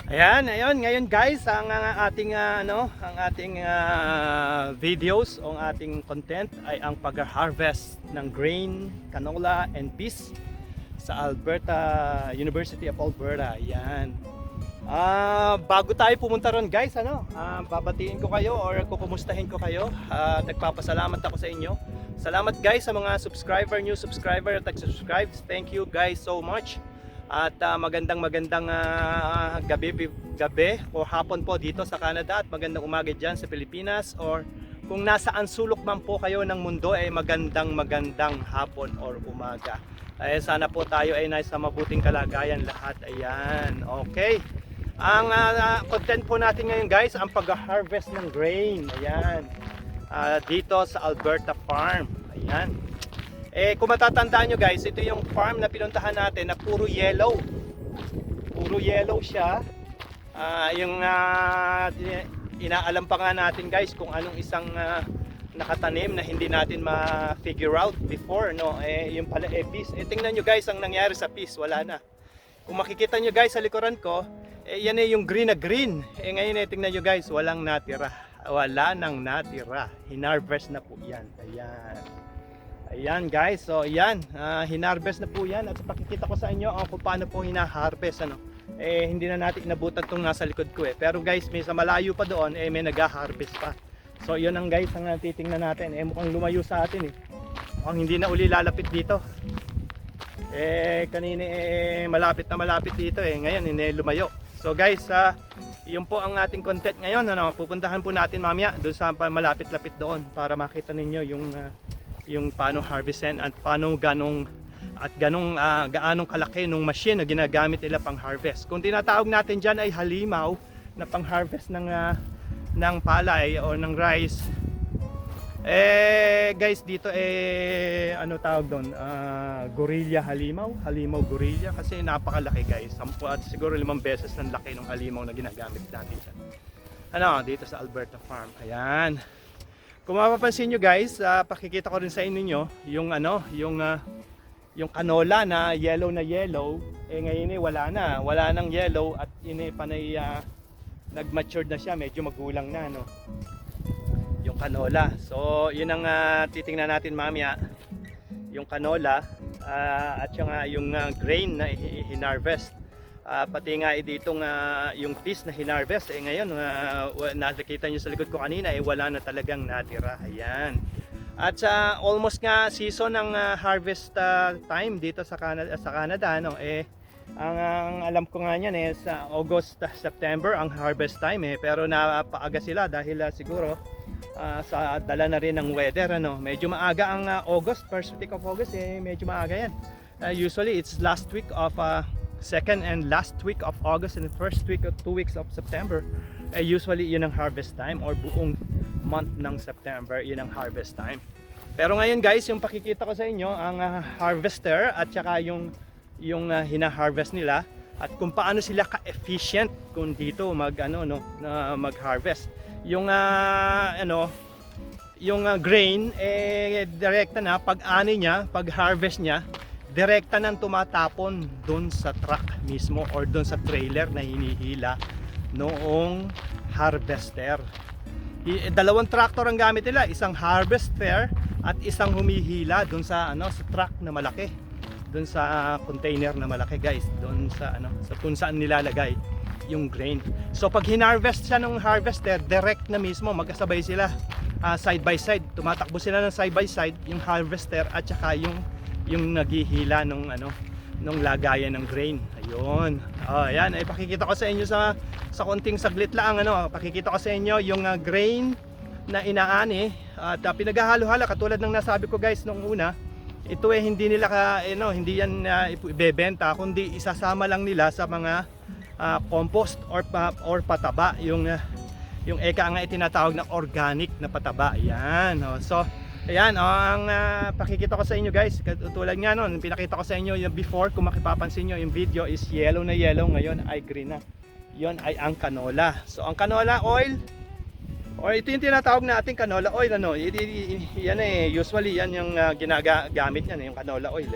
Ayan, ayun, ngayon guys, ang ating ang ating videos, ang ating content ay ang pag-harvest ng grain, canola and peas sa University of Alberta. Ayan. Bago tayo pumunta ron guys, babatiin ko kayo or kukumustahin ko kayo. Nagpapasalamat ako sa inyo. Salamat guys sa mga new subscriber at nag-subscribe. Thank you guys so much. At magandang gabi o hapon po dito sa Canada at magandang umaga dyan sa Pilipinas, or kung nasaan sulok man po kayo ng mundo ay magandang hapon or umaga. Sana po tayo ay nasa mabuting kalagayan lahat. Ayan, okay. Ang content po natin ngayon guys, ang pag-harvest ng grain. Ayan, dito sa Alberta Farm. Ayan. Kung matatandaan nyo guys, ito yung farm na pinuntahan natin na puro yellow. Puro yellow siya. Inaalam pa nga natin guys kung anong isang nakatanim na hindi natin ma-figure out before, no? Yung pala peas. Tingnan nyo guys ang nangyari sa peas, wala na. Kung makikita nyo guys sa likuran ko, yan yung green na green. Ngayon tingnan nyo guys, walang natira. Wala nang natira. Hinarvest na po yan. Ayan. Ayan guys, so yan, hinarvest na po yan. At pakikita ko sa inyo kung paano po hinaharvest. Hindi na natin inabutan itong nasa likod ko Pero guys, may sa malayo pa doon, may nag-harvest pa. So yun ang guys, ang titingnan natin. Mukhang lumayo sa atin Mukhang hindi na uli lalapit dito. Kanina malapit na malapit dito Ngayon lumayo. So guys, yun po ang ating content ngayon. Pupuntahan po natin mamaya doon sa malapit-lapit doon para makita ninyo yung paano harvestin at paano gaanong kalaki nung machine na ginagamit nila pang harvest. Kung tinatawag natin diyan ay halimaw na pang harvest ng palay o ng rice. Guys, dito ano tawag doon? Gorilla halimaw gorilla, kasi napakalaki guys. 10 at siguro 5 beses ng laki ng halimaw na ginagamit natin diyan. Dito sa Alberta Farm. Ayan. Kung mapapansin nyo guys, pakikita ko rin sa inyo yung canola na yellow ngayon wala nang yellow at panay nag-mature na siya, medyo magulang na yung canola. So yun ang titingnan natin mamaya, yung canola at yung grain na hinarvest. Pati nga dito yung peas na hinarvest ngayon nakikita nyo sa likod ko kanina wala na talagang natira. Ayan. At sa almost nga season ng harvest time dito sa Canada ang alam ko nga niyan sa August, September ang harvest time pero napaaga sila dahil siguro sa dala na rin ng weather medyo maaga ang August, first week of August medyo maaga yan. Usually it's last week of second and last week of August and the first week of 2 weeks of September. Usually yun ang harvest time, or buong month ng September yun ang harvest time. Pero ngayon guys, yung pakikita ko sa inyo ang harvester at saka yung hina-harvest nila at kung paano sila ka-efficient kung dito mag-harvest. Yung grain direkta na pag-ani niya, pag-harvest niya, direkta nang tumatapon doon sa truck mismo or doon sa trailer na hinihila noong harvester. Dalawang tractor ang gamit nila, isang harvester at isang humihila doon sa sa truck na malaki, doon sa container na malaki guys, doon sa sa kung saan nilalagay yung grain. So pag hinarvest siya ng harvester, direct na mismo magkasabay sila, side by side, tumatakbo sila ng side by side, yung harvester at saka yung naghihila nung lagayan ng grain. Ayun. Ayan, pakikita ko sa inyo sa konting saglit lang pakikita ko sa inyo yung grain na inaani at pinaghahalo-halo katulad ng nasabi ko guys nung una. Ito hindi nila hindi yan ibebenta, kundi isasama lang nila sa mga compost or pataba, yung eka nga itinatawag na organic na pataba. Ayan. So ayan, ang pakikita ko sa inyo guys, katulad nga pinakita ko sa inyo yung before, kung makipapansin nyo yung video is yellow na yellow, ngayon ay green na. Yon ay ang canola. So ang canola oil, or ito yung tinatawag natin canola oil yan usually yan yung ginagamit niyan yung canola oil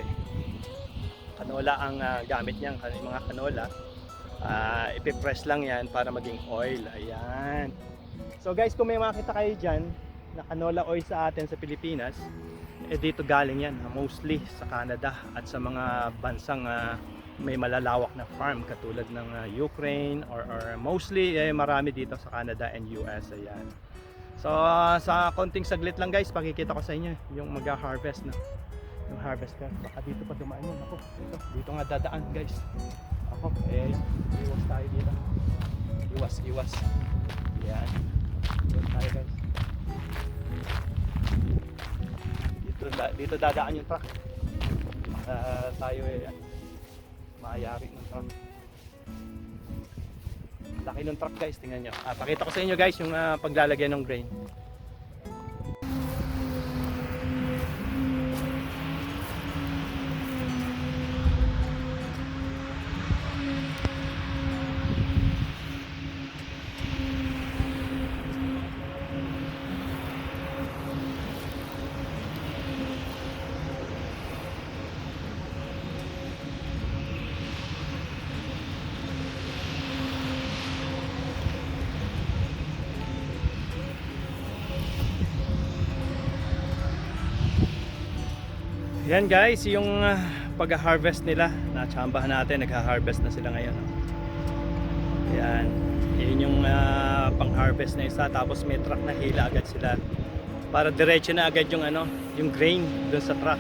Canola ang gamit niyan, mga canola. Ipipress lang yan para maging oil. Ayan. So guys, kung may makita kayo dyan na canola oil sa atin sa Pilipinas, dito galing yan, mostly sa Canada at sa mga bansang may malalawak na farm katulad ng Ukraine or mostly marami dito sa Canada and US. Ayan. So sa konting saglit lang guys, pakikita ko sa inyo yung mag-harvest na. Yung harvester, baka dito pa dumaan yun. Ako, dito nga dadaan guys. Ako, iwas tayo dito. Iwas. Yan. Iwas tayo guys. Dito dadaan yung truck. Tayo maayari ng truck. Laki ng truck guys, tingnan nyo. Pakita ko sa inyo guys yung paglalagay ng grain. Yan guys, yung pag-harvest nila, natsambahan natin, nagha-harvest na sila ngayon. Yan, yun yung pang-harvest na isa, tapos may truck na hila agad sila para diretso na agad yung yung grain doon sa truck.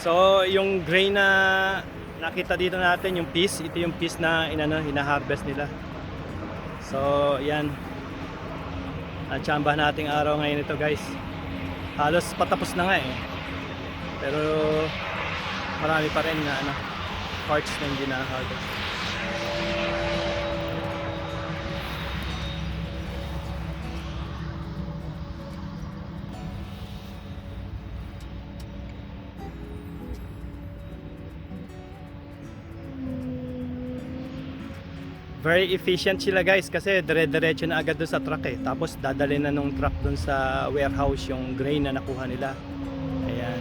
So yung grain na nakita dito natin, yung piece, ito yung piece na hina-harvest nila. So yan, natsambahan nating araw ngayon ito guys. Halos patapos na nga pero marami pa rin na parts na hindi na-harvest. Very efficient sila guys kasi dire-diretso na agad doon sa truck tapos dadalhin na nung truck doon sa warehouse yung grain na nakuha nila. Ayan.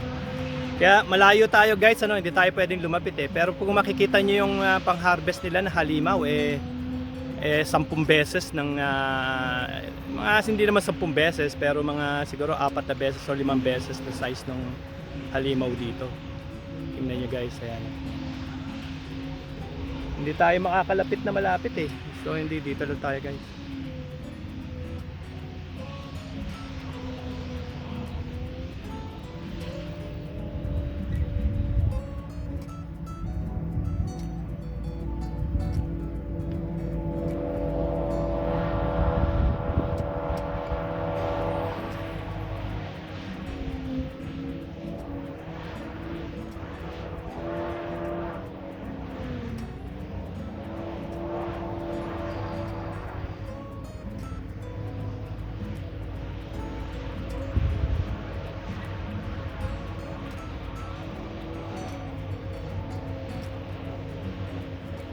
Kaya malayo tayo guys, hindi tayo pwedeng lumapit pero kung makikita nyo yung pang-harvest nila na halimaw 10 beses ng mga hindi naman 10 beses pero mga siguro 4 na beses o 5 beses na size ng halimaw dito. Tingnan nyo guys, ayan. Hindi tayo makakalapit na malapit so hindi, dito lang tayo guys.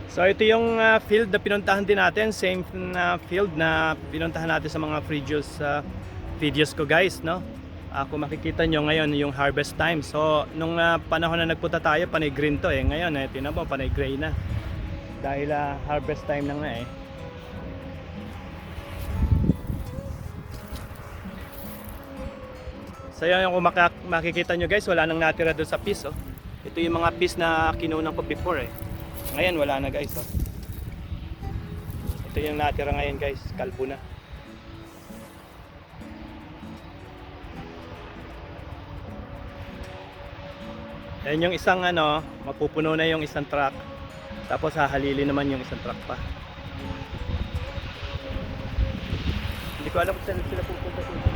So ito yung field na pinuntahan din natin, same field na pinuntahan natin sa mga previous videos ko guys, no? Kung makikita nyo ngayon yung harvest time. So nung panahon na nagpunta tayo, panay green to ngayon tinan mo, panay gray na. Dahil harvest time na nga So yan, kung makikita nyo guys, wala nang natira doon sa piece Ito yung mga piece na kinunan ko before Ngayon wala na guys Ito yung natira ngayon guys, kalbo na. Yan yung isang mapupuno na yung isang truck. Tapos hahalili naman yung isang truck pa. Hindi ko alam kung saan sila pupunta dito.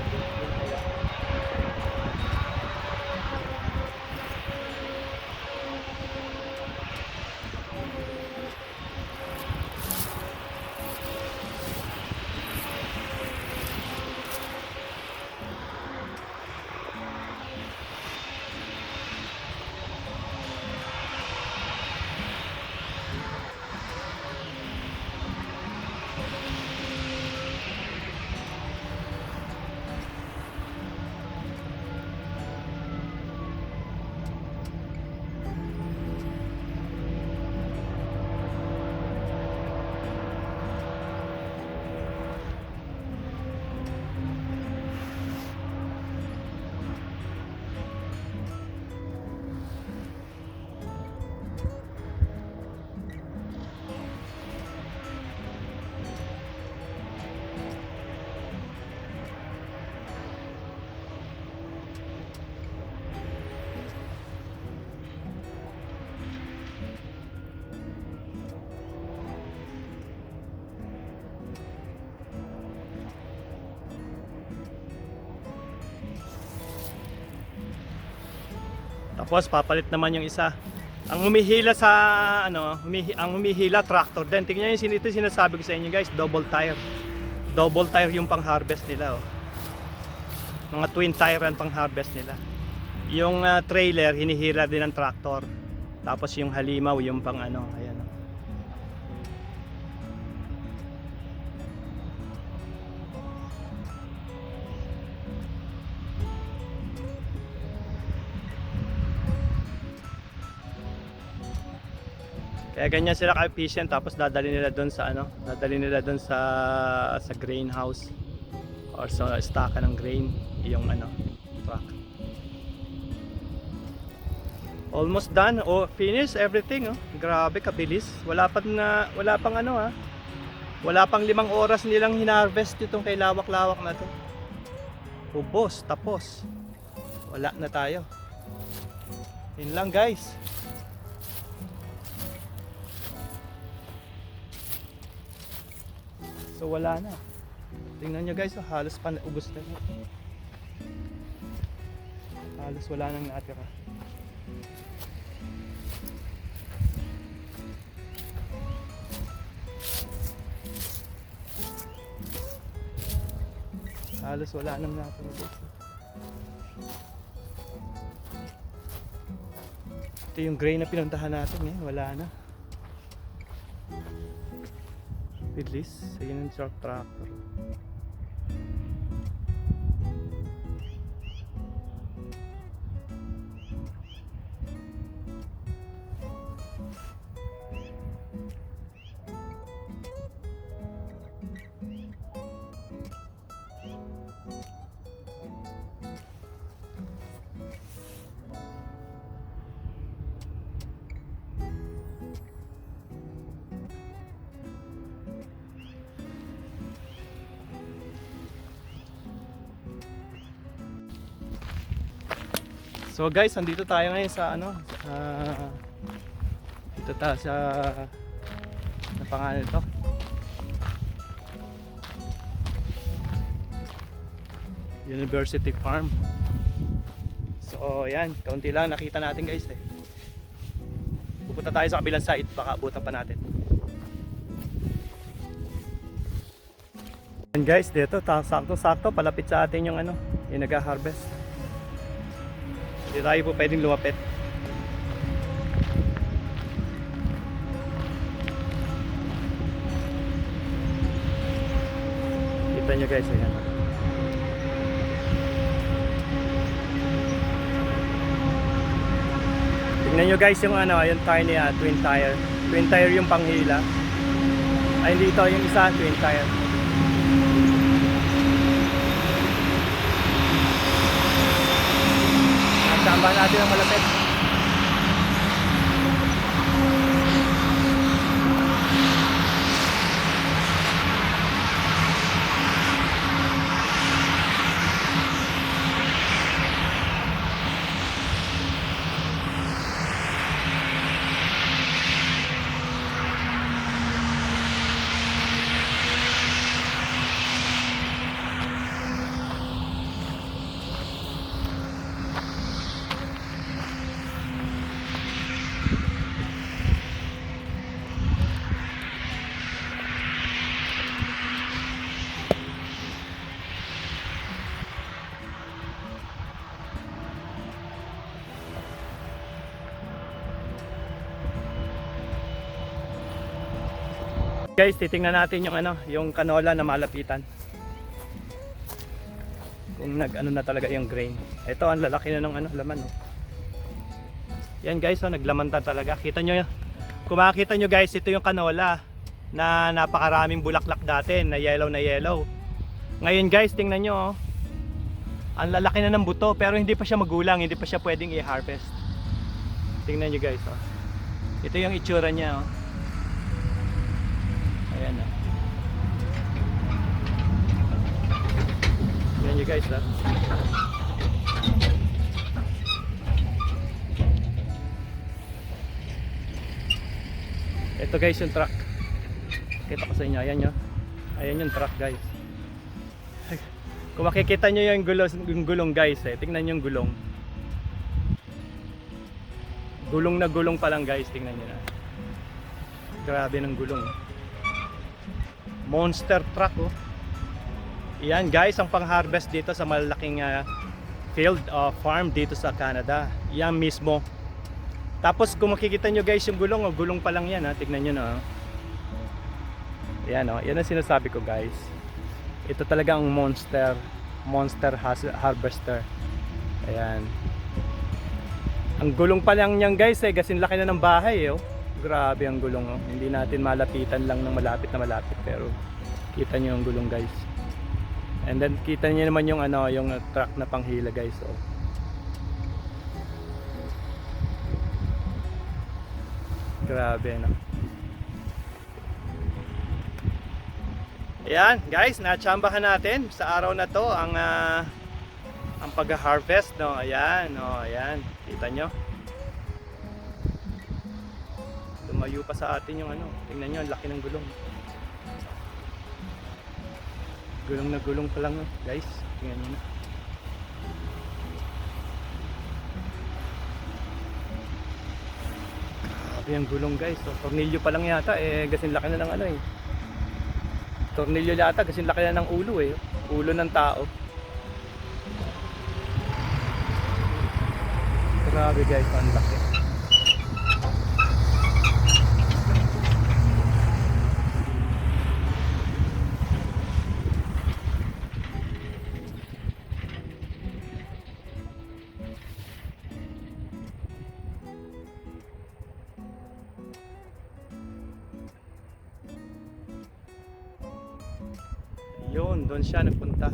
Tapos papalit naman yung isa. Ang humihila sa ano, ang humihila tractor din. Tingnan niyo ito sinasabi ko sa inyo guys, double tire. Double tire yung pang-harvest nila oh. Mga twin tire ang pang-harvest nila. Yung trailer hinihila din ng tractor. Tapos yung halimaw yung pang ano, ayan oh. Kaya ganyan sila ka-efficient, tapos dadali nila doon sa ano, dadali nila doon sa greenhouse or sa staka ng grain yung ano, truck. Almost done. Oh, finish everything oh. Grabe kabilis. Wala pang ano ha. Wala pang 5 oras nilang hinarvest itong kay lawak-lawak na to. Ubos, tapos. Wala na tayo. Yun lang guys. So wala na. Tingnan nyo guys, oh, halos ubos na. Halos wala nang natira. Halos wala nang natira guys. Ito yung grain na pinuntahan natin eh, wala na. Bilis, ayun yung truck tractor. So guys, andito tayo ngayon sa ano, dito tayo sa ano pangalan ito? University Farm. So yan, kaunti lang nakita natin guys eh. Pupunta tayo sa kabilang side, baka abutan pa natin. And guys, dito sakto-sakto palapit sa atin yung ano, yung nag-harvest. Hindi tayo po pwedeng lumapit. Kita nyo guys, ayan. Tingnan nyo guys yung ano, yung tiny twin tire. Twin tire yung panghila. Ay hindi ito, yung isa twin tire. Sambahan natin ang malapit. Guys, titingnan natin yung ano, yung canola na malapitan. Kung nag-ano na talaga yung grain. Ito ang lalaki na ng ano, laman oh. Yan guys, oh, naglaman na talaga. Kita nyo, kung makikita nyo guys, ito yung canola na napakaraming bulaklak dati, na yellow na yellow. Ngayon guys, tingnan nyo oh. Ang lalaki na ng buto, pero hindi pa siya magulang, hindi pa siya pwedeng i-harvest. Tingnan nyo guys oh. Ito yung itsura niya oh. Ayan na. Ayan nyo guys ha. Ito guys yung truck. Kita ko sa inyo. Ayan nyo. Ayan yung truck guys. Kung makikita nyo yung gulong guys eh. Tingnan nyo yung gulong. Gulong na gulong pa lang guys, tingnan nyo na. Grabe ng gulong. Monster truck oh. Yan guys, ang pang-harvest dito sa malalaking field farm dito sa Canada. Yan mismo. Tapos kung makikita nyo guys yung gulong, gulong pa lang yan ha. Tignan nyo na. Yan oh, yan ang sinasabi ko guys. Ito talaga ang monster harvester. Ayan. Ang gulong pa lang niyan guys gasin laki na ng bahay oh. Grabe ang gulong oh. Hindi natin malapitan lang ng malapit na malapit pero kita nyo ang gulong guys. And then kita nyo naman yung yung truck na panghila guys oh. Grabe no. Ayan guys, natsambahan natin sa araw na to ang pag-harvest no. Ayan oh, ayan. Kita nyo. Lumayo pa sa atin yung tingnan nyo, ang laki ng gulong. Gulong na gulong pa lang guys. Tingnan nyo na. Grabe ang gulong guys. So, tornilyo pa lang yata gasin laki na ng tornilyo yata gasin laki na ng ulo ulo ng tao. Grabe guys, ang laki. Yun, doon siya nagpunta.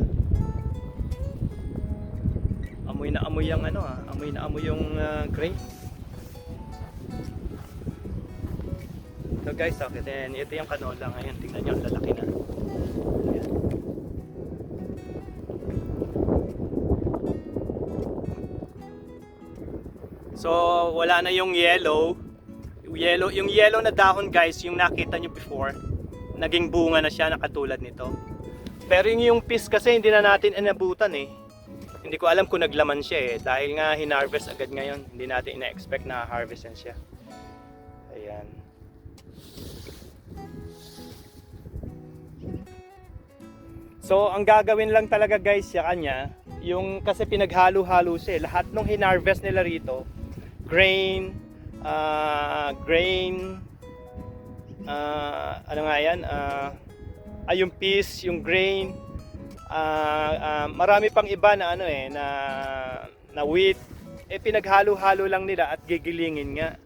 Amoy na amoy yung amoy na amoy yung grain. So guys, okay then, ito yung canola ngayon. Tingnan nyo, lalaki na. Ayan. So wala na yung yellow. Yung yellow na dahon guys, yung nakita nyo before, naging bunga na siya na katulad nito. Pero yung piece kasi hindi na natin inabutan Hindi ko alam kung naglaman siya dahil nga hinarvest agad ngayon. Hindi natin ina-expect na harvestan siya. Ayan. So ang gagawin lang talaga guys sa kanya, yung kasi pinaghalo-halo siya. Lahat ng hinarvest nila rito, grain, ano nga yan, yung peas, yung grain, marami pang iba na na wheat, pinaghalo-halo lang nila at gigilingin nga.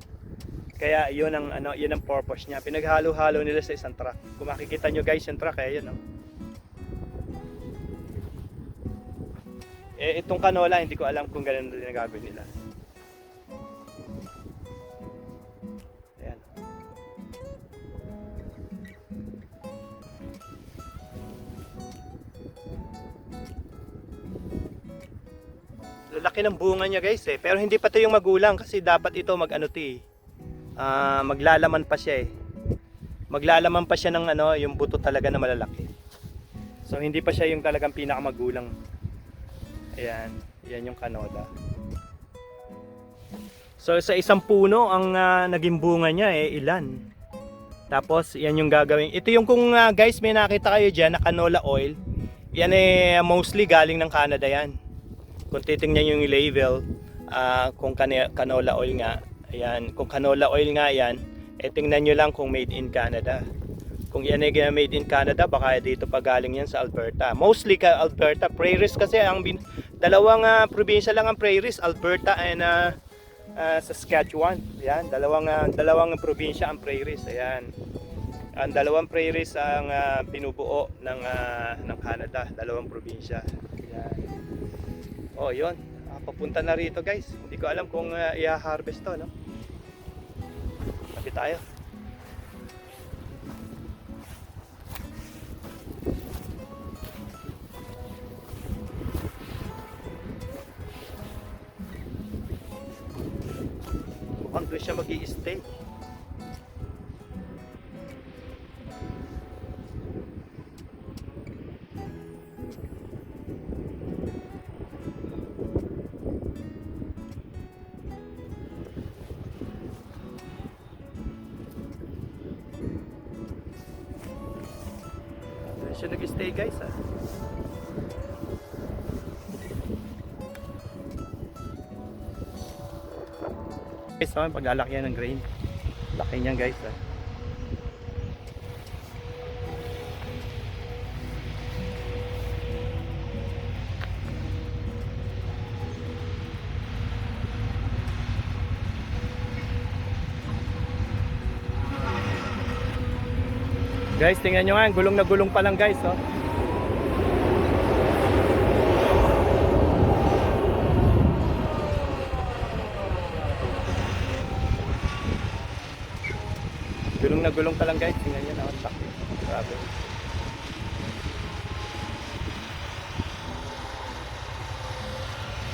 Kaya yun ang yun ang purpose niya. Pinaghalo-halo nila sa isang truck. Kung makikita nyo guys yung truck yun itong canola hindi ko alam kung ganun din ang gagawin nila. Ayan. Lalaki ng bunga niya guys pero hindi pa 'to yung magulang kasi dapat ito maglalaman pa siya Maglalaman pa siya ng yung buto talaga na malalaki. So hindi pa siya yung talagang pinakamagulang. Ayan, yan yung canola. So sa isang puno ang naging bunga niya ilan. Tapos yan yung gagawin. Ito yung kung guys may nakita kayo diyan na canola oil. Yan mostly galing ng Canada yan. Kung titingnan yung label kung canola oil nga. Ayan, kung canola oil nga yan, tingnan nyo lang kung made in Canada. Kung yan ay made in Canada, baka dito pa galing yan sa Alberta. Mostly ka Alberta. Prairies kasi ang dalawang probinsya lang ang Prairies, Alberta and Saskatchewan. Ayan, dalawang probinsya ang Prairies. Ayan. Ang dalawang Prairies ang binubuo ng Canada, dalawang probinsya. Ayan. Oh, 'yon. Papunta na rito, guys. Hindi ko alam kung i-harvest 'to, no. Tabi tayo. Mukhang doon siya mag-i-stay. siya nag-stay guys ha. Guys, paglalaki yan ng grain. Laki niyan guys ha. Guys, tingnan nyo nga, gulong na gulong pa lang guys, oh. Gulong na gulong pa lang guys, tingnan nyo na, ang laki. Grabe.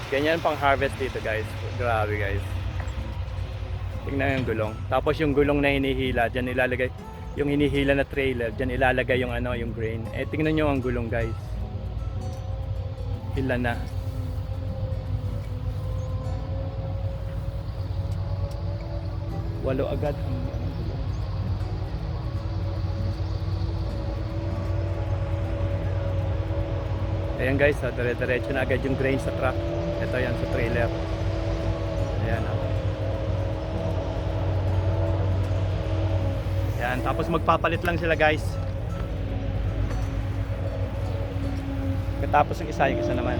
Ganyan pang harvest dito guys, grabe guys. Tingnan yung gulong. Tapos yung gulong na hinihila, dyan ilalagay. Yung hinihila na trailer, dyan ilalagay yung ano, yung grain. Eh tingnan nyo ang gulong guys. Ilan na. Walo agad ang gulong. Ayan guys, dire-diretso na agad yung grain sa truck. Ito yan sa trailer. Ayan oh. Yan, tapos magpapalit lang sila guys. Katapos yung isa naman.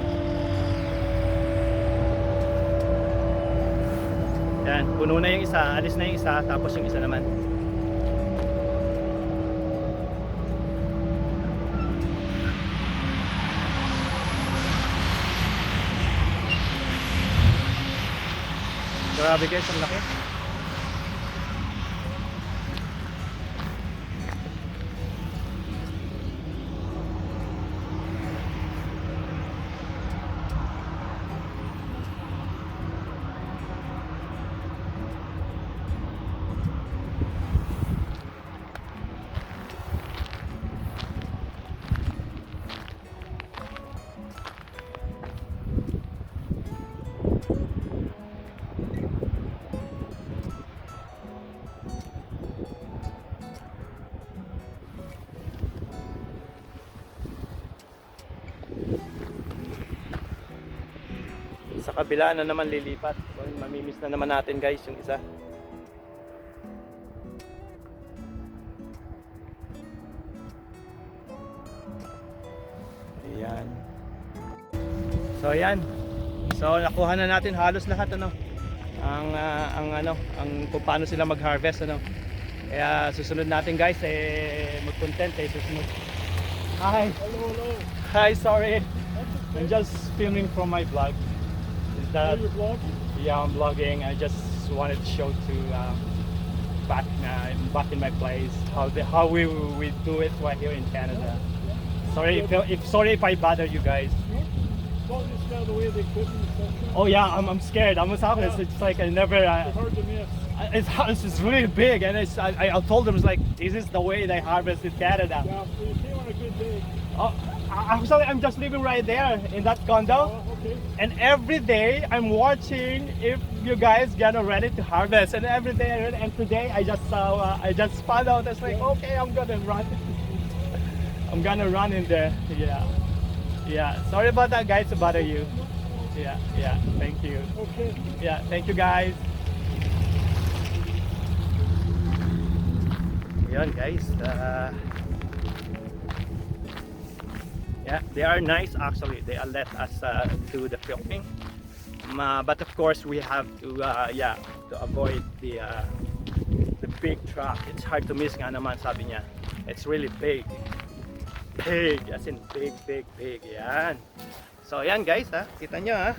Yan, puno na yung isa, alis na yung isa, tapos yung isa naman. Grabe guys, ang laki. Sa kabila na naman lilipat. So, mamimiss na naman natin guys yung isa. Ayan. So ayan. So nakuha na natin halos lahat ano. Ang kung paano sila mag-harvest ano. Kaya susunod natin guys mag-content susunod. Hi. Hello. Hi, sorry. I'm just filming from my vlog. Are you vlogging? Yeah, I'm vlogging. I just wanted to show to back in my place how we do it right here in Canada. Sorry if I bother you guys. Well, just kind of the way they cook and stuff. Oh yeah, I'm scared. It's like I never. It's hard to miss. It's really big, and I told them it's like this is the way they harvest in Canada. Yeah, so you came on a good day. Oh, actually, I'm just living right there in that condo. Oh, okay. And every day I'm watching if you guys get ready to harvest, and every day and today I just found out it's like okay, I'm gonna run. I'm gonna run in there. Yeah. Sorry about that, guys, to bother you. Yeah. Thank you. Okay. Yeah, thank you, guys. Yun, guys. Yeah, they are nice actually. They let us do the filming. But of course we have to to avoid the big truck. It's hard to miss nga naman, sabi niya. It's really big. Big, as in big. Yan. So yan guys, kita nyo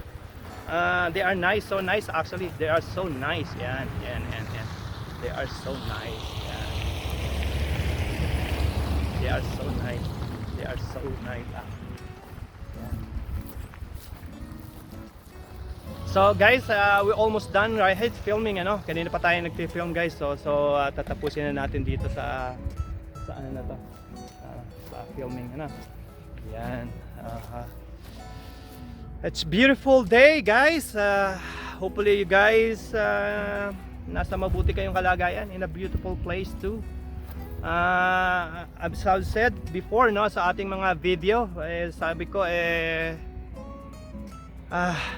they are nice, so nice actually. They are so nice. Yan. They are so nice. Yan. They are so nice. They are so nice. Yan. So guys, we're almost done right here filming ano. Kanina pa tayo nagfi-film guys. So tatapusin na natin dito sa ano na to. Sa filming ano. Yan. It's beautiful day guys. Hopefully you guys nasa mabuti kayong kalagayan in a beautiful place too. As I've said before, no, sa ating mga video, sabi ko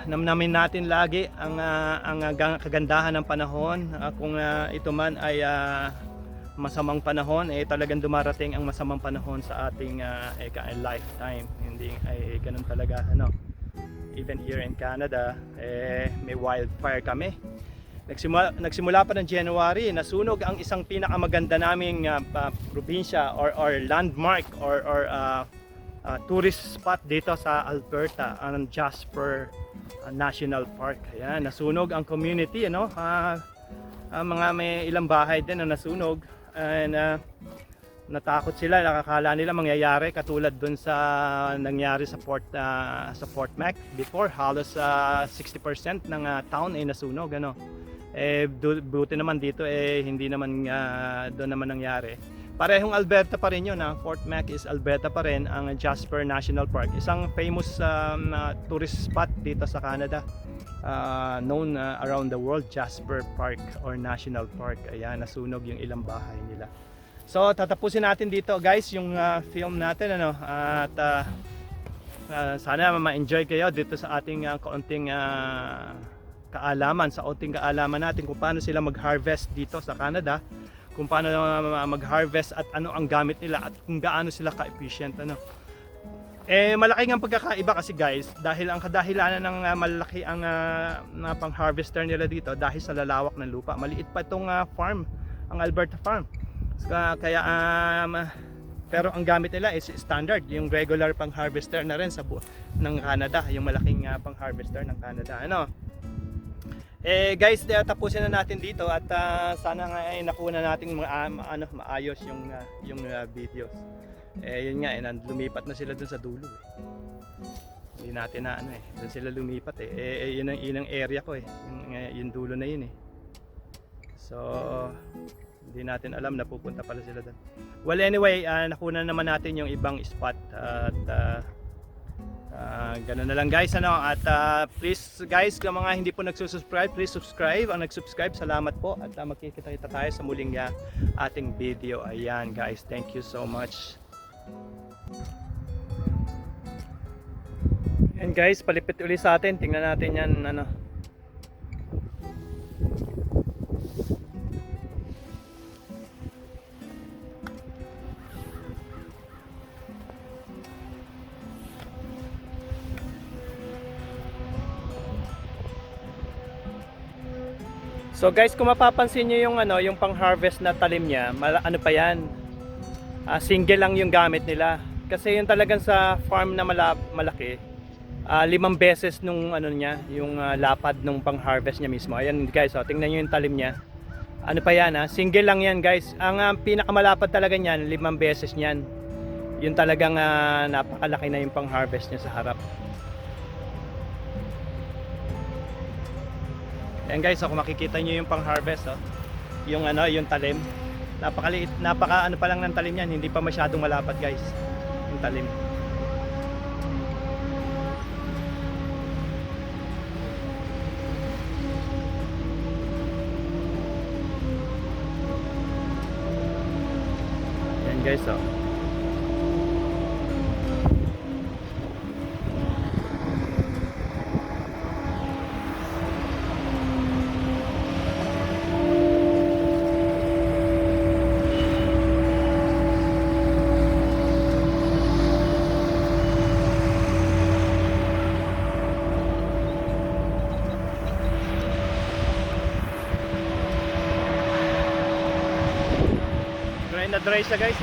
namnamin natin lagi ang kagandahan ng panahon. Kung ito man ay masamang panahon, talagang dumarating ang masamang panahon sa ating lifetime. Hindi ay ganun talaga, ano. Even here in Canada, may wildfire kami. Nagsimula pa ng January, nasunog ang isang pinakamaganda naming probinsya or landmark or tourist spot dito sa Alberta, ang Jasper National Park. Ayan, nasunog ang community, ano? Mga may ilang bahay din na nasunog, and natakot sila, nakakala nila mangyayari katulad dun sa nangyari sa Fort Mac before. Halos 60% ng town ay nasunog, ano. Buti naman dito hindi naman doon naman nangyari. Parehong Alberta pa rin yun, Fort Mac is Alberta pa rin. Ang Jasper National Park, isang famous tourist spot dito sa Canada, known around the world, Jasper Park or National Park. Ayan, nasunog yung ilang bahay nila. So tatapusin natin dito, guys, yung film natin, ano, at sana ma-enjoy kayo dito sa ating kaunting kaalaman, sa kaunting kaalaman natin kung paano sila mag-harvest dito sa Canada, kung paano mag-harvest at ano ang gamit nila at kung gaano sila ka-efficient, ano. Malaki ang pagkakaiba kasi, guys, dahil ang kadahilanan ng malaki ang pang-harvester nila dito dahil sa lalawak ng lupa. Maliit pa itong farm, ang Alberta farm. Kaya pero ang gamit nila is standard, yung regular pang-harvester na rin ng Canada, yung malaking pang-harvester ng Canada, ano. Guys, tapusin na natin dito at sana nga nakuha natin maayos yung videos. Yun nga, lumipat na sila dun sa dulo. Hindi natin na dun sila lumipat yun ang area ko yung dulo na yun . So hindi natin alam na pupunta pala sila dun. Well, anyway, nakuha naman natin yung ibang spot at ganun na lang, guys, ano. At please, guys, kung mga hindi po nagsusubscribe, please subscribe. Ang nagsubscribe, salamat po. At magkikita-kita tayo sa muling ating video. Ayan, guys, thank you so much. And guys, palipit ulit sa atin. Tingnan natin yan, ano. So guys, kung mapapansin niyo yung pang-harvest na talim niya, ano pa yan? Single lang yung gamit nila. Kasi yung talagang sa farm na malaki, 5 beses nung niya, yung lapad nung pang-harvest niya mismo. Ayan, guys, tingnan niyo yung talim niya. Ano pa yan, single lang yan, guys. Ang pinakamalapad talaga niyan, 5 beses niyan. Yung talagang napakalaki na yung pang-harvest niya sa harap. Ayan, guys, kung makikita niyo yung pang-harvest, yung yung talim. Napakaliit, ano pa lang ng talim niyan, hindi pa masyadong malapad, guys, yung talim. Ayan, guys, dry siya, guys.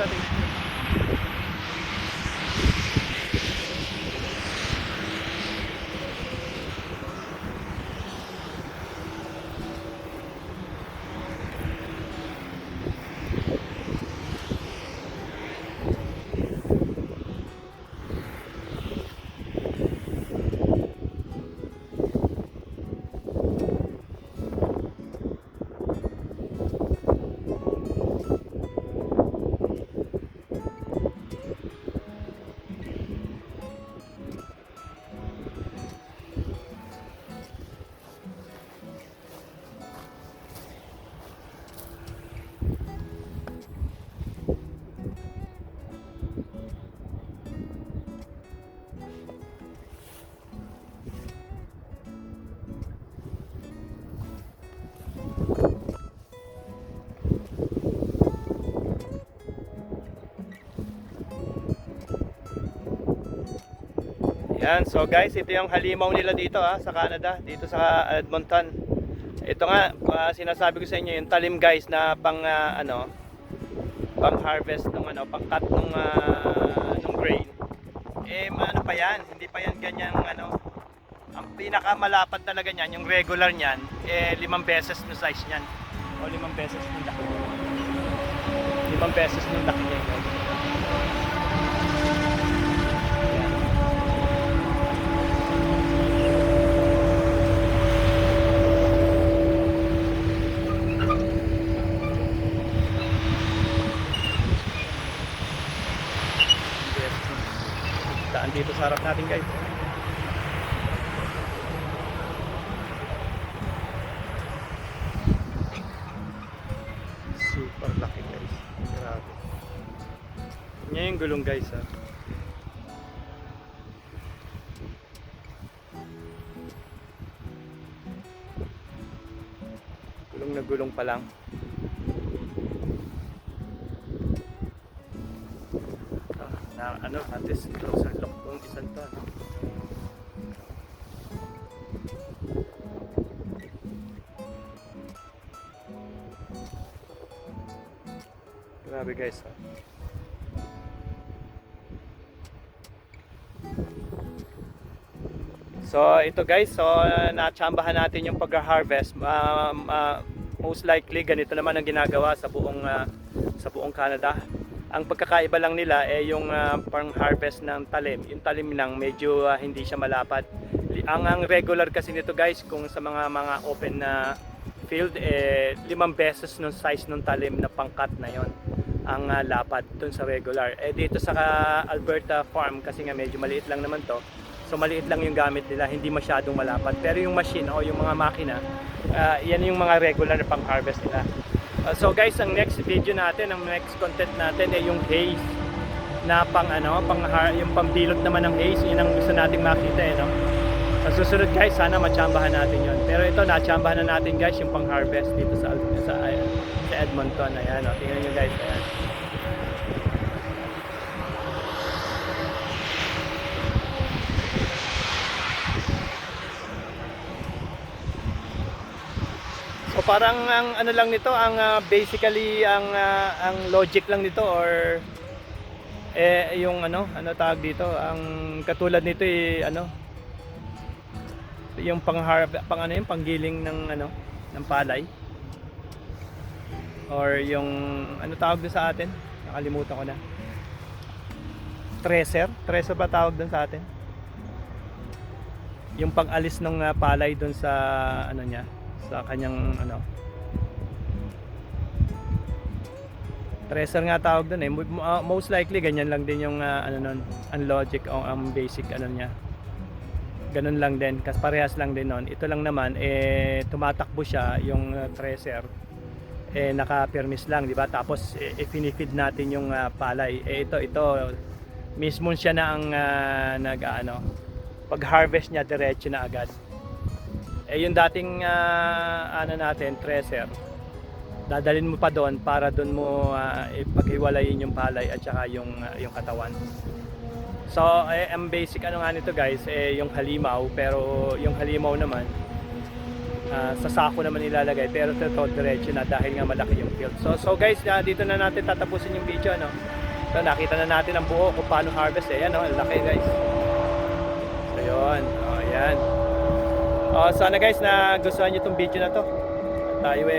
Yan, so guys, ito yung halimaw nila dito sa Canada, dito sa Edmonton. Ito nga, sinasabi ko sa inyo yung talim guys na pang pang harvest ng pang cut ng grain. Ano pa yan, hindi pa yan ganyan ang pinakamalapad talaga niyan, yung regular niyan, 5 beses no size niyan. O 5 beses ng laki. 5 beses ng laki niya guys. Daan dito sa harap natin guys. Super laki guys. Grabe. Yan yung gulong guys Gulong na gulong pa lang. At least closer lock tong isang to. Grabe guys So ito guys, natsambahan natin yung pag-harvest. Most likely ganito naman ang ginagawa sa buong Canada. Ang pagkakaiba lang nila yung pang-harvest ng talim. Yung talim lang medyo hindi siya malapad. Ang regular kasi nito guys, kung sa mga open na field 5 beses ng size ng talim na pangkat na yon ang lapad dun sa regular. Dito sa Alberta farm kasi nga medyo maliit lang naman to. So maliit lang yung gamit nila, hindi masyadong malapad. Pero yung machine o yung mga makina, yan yung mga regular na pang-harvest nila. So guys, ang next video natin, ang next content natin ay yung haze na yung pambilot naman ng haze. Yun ang gusto nating makita no. Sa susunod guys, sana matsambahan natin yon. Pero ito, natsambahan na natin guys yung pang-harvest dito sa Edmonton. Ayan, tingnan nyo guys. Ayan. So parang ang lang nito, basically ang logic lang nito or yung tawag dito, ang katulad nito yung yung panggiling ng palay or yung tawag doon sa atin, nakalimutan ko na, thresher ba tawag doon sa atin, yung pang-alis ng palay doon sa niya, sa kanyang thresher nga tawag doon most likely ganyan lang din yung ang logic o ang basic niya, ganun lang din kasi parehas lang din nun. Ito lang naman tumatakbo siya yung thresher naka-permis lang, di ba? Tapos finifeed natin yung palay. Ito mismo siya na ang pag-harvest niya diretso na agad. Yung dating natin thresher, dadalhin mo pa doon para doon mo ipaghiwalayin yung palay at saka yung katawan. So ang basic nito guys yung halimaw, pero yung halimaw naman sa sako naman ilalagay, pero ito diretso na dahil nga malaki yung field. So guys, dito na natin tatapusin yung video So nakita na natin ang buo kung paano harvest ang laki guys. So yun, ayan. Sana guys na gustuhan niyo itong video na to. Tayo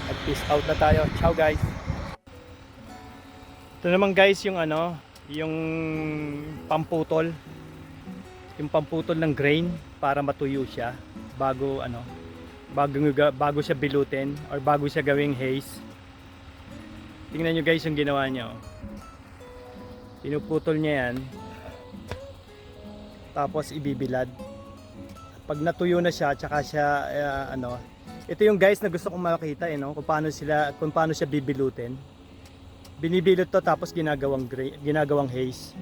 at peace out na tayo. Ciao guys. Ito naman guys yung yung pamputol. Yung pamputol ng grain para matuyo siya bago bago siya bilutin or bago siya gawing haze. Tingnan nyo guys yung ginawa niya. Pinuputol niya yan. Tapos ibibilad. Pag natuyo na siya, tsaka siya ito yung guys na gusto kong makita kung paano siya bibilutin. Binibilot to tapos ginagawang haze.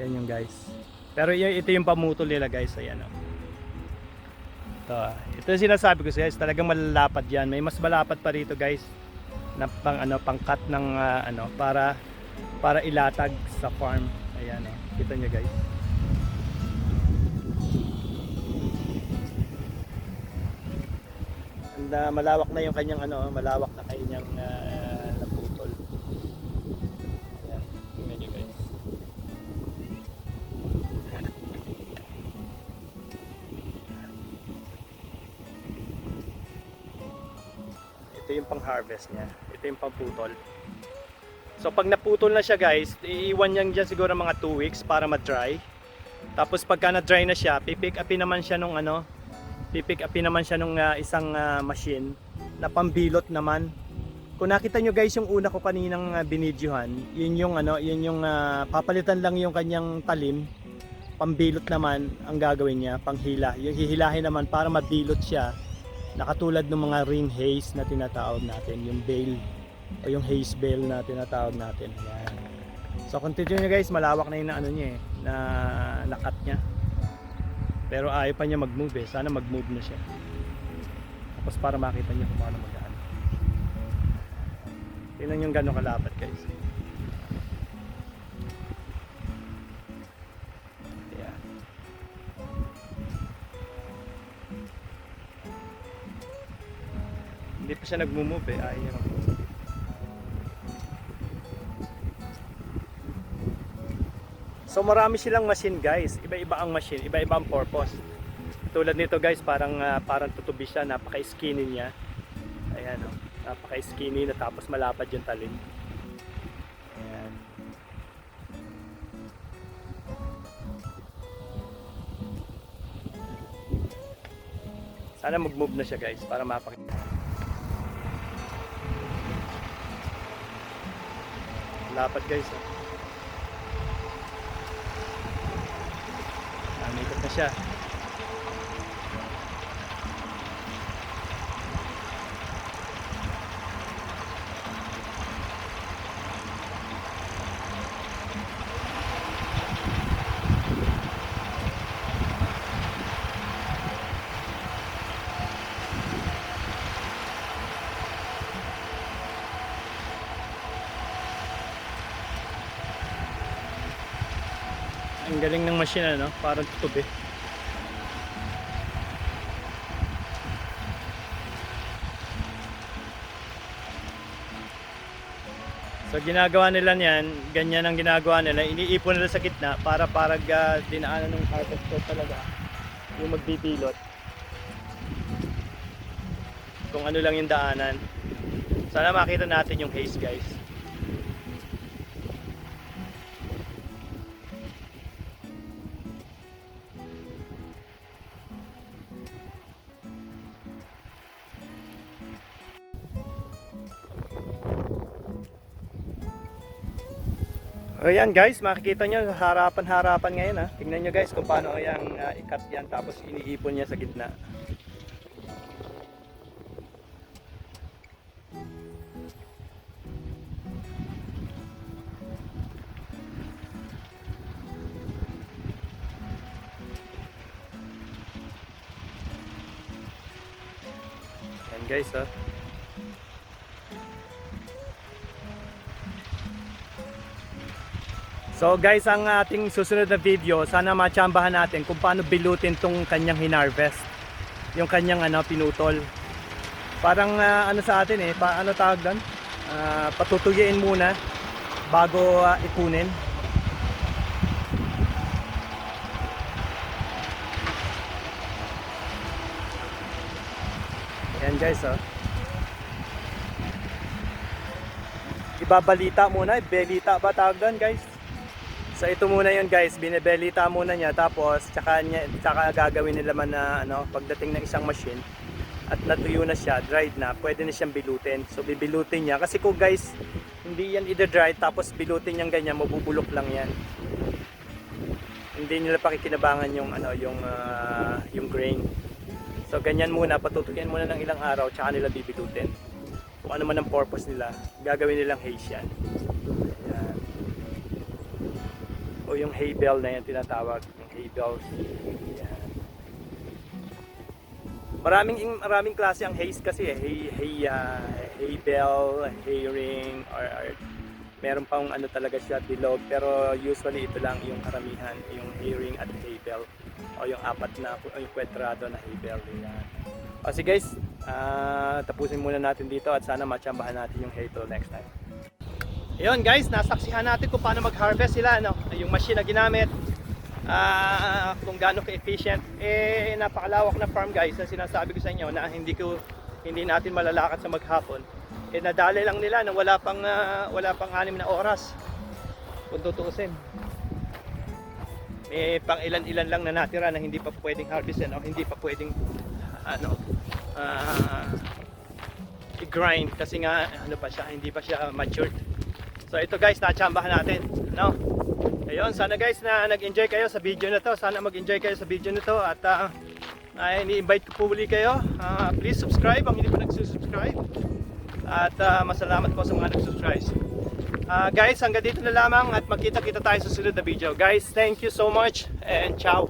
Yan yung guys. Pero ito yung pamutol nila guys, ayan ito yung sinasabi ko guys, talagang malalapad yan. May mas malapad pa rito guys na pang cut ng para para ilatag sa farm. Ayan, oh. Kita nyo guys. And malawak na yung kanyang malawak na kanyang naputol. Ayan, tingnan nyo guys. Ito yung pang-harvest niya. Ito yung pang-putol. So pag naputol na siya guys, iiwan niya dyan siguro mga 2 weeks para ma-dry. Tapos pagka na-dry na siya, pipick upin naman siya nung isang machine na pambilot naman. Kung nakita nyo guys yung una ko kaninang binidyohan, yun yung papalitan lang yung kanyang talim. Pambilot naman ang gagawin niya, panghila. Yung hihilahin naman para mabilot siya. Nakatulad ng mga ring haze na tinatawag natin, yung bale o yung haze bale na tinatawag natin. Yan. So kung titignan nyo guys, malawak na yung na cut niya. Pero ayaw pa niya mag-move eh. Sana mag-move na siya. Tapos para makita niyo kung paano magaan. Tingnan yung gano'ng kalapat guys. Ayan. Hindi pa siya nag-move eh. Ayaw niya mag-move. So marami silang machine guys, iba-iba ang machine, iba-iba ang purpose. Tulad nito guys, parang tutubi siya, napaka-skinny niya. Ayan oh, napaka-skinny na tapos malapad yung talim. Ayan. Sana mag-move na siya guys para mapakita. Lapad guys oh. Ikot na siya. Ang galing ng machine parang tutubi. So ginagawa nila niyan, ganyan ang ginagawa nila, iniipon nila sa gitna para dinaanan ng harvester talaga yung magbibilot. Kung ano lang yung daanan. Sana makita natin yung haze guys. Ayan guys, makikita nyo harapan-harapan ngayon ha. Tingnan nyo guys kung paano yung ikat yan tapos iniipon niya sa gitna. Ayan guys ha. So guys, ang ating susunod na video, sana matsambahan natin kung paano bilutin tong kanyang hinarvest. Yung kanyang pinutol. Parang sa atin paano tawag doon? Patutuyin muna bago ipunin. Ayan guys oh. Ibabalita muna, belita ba tawag doon guys? So ito muna yun guys, binebelita muna niya tapos tsaka gagawin nila man na pagdating ng isang machine at natuyo na siya, dried na, pwede na siyang bilutin. So bibilutin niya kasi kung guys, hindi yan either dried tapos bilutin niyang ganyan, mabubulok lang yan. Hindi nila pakikinabangan yung grain. So ganyan muna, patutukin muna ng ilang araw tsaka nila bibilutin. Kung ano man ang purpose nila, gagawin nilang haze yan. O yung hay bale na yan tinatawag, yung hay bales. Yan. Maraming klase ang haze kasi hay bale, hay ring, or meron pang ano talaga siya, bilog, pero usually ito lang yung karamihan, yung hay-ring at hay bale, o yung apat na, yung kwadrado na hay bale. Yan. O sige guys, tapusin muna natin dito at sana matsambahan natin yung hay till next time. Ayun guys, nasaksihan natin kung paano mag-harvest sila, no? Yung machine na ginamit, kung gaano ka-efficient. Napakalawak na farm guys, na sinasabi ko sa inyo na hindi natin malalakad sa maghapon. Nadali lang nila na wala pang 6 na oras kung tutuusin. Pang ilan-ilan lang na natira na hindi pa pwedeng harvestin o hindi pa pwedeng i-grind kasi nga pa siya, hindi pa siya matured. So ito guys, natsambahan natin, no? Ayun, sana guys na nag-enjoy kayo sa video na to. Sana mag-enjoy kayo sa video na to at ini-invite ko po uli kayo. Please subscribe ang hindi pa nagsusubscribe. At masalamat po sa mga nag-subscribe. Guys, hanggang dito na lamang at magkita-kita tayo sa susunod na video. Guys, thank you so much and ciao.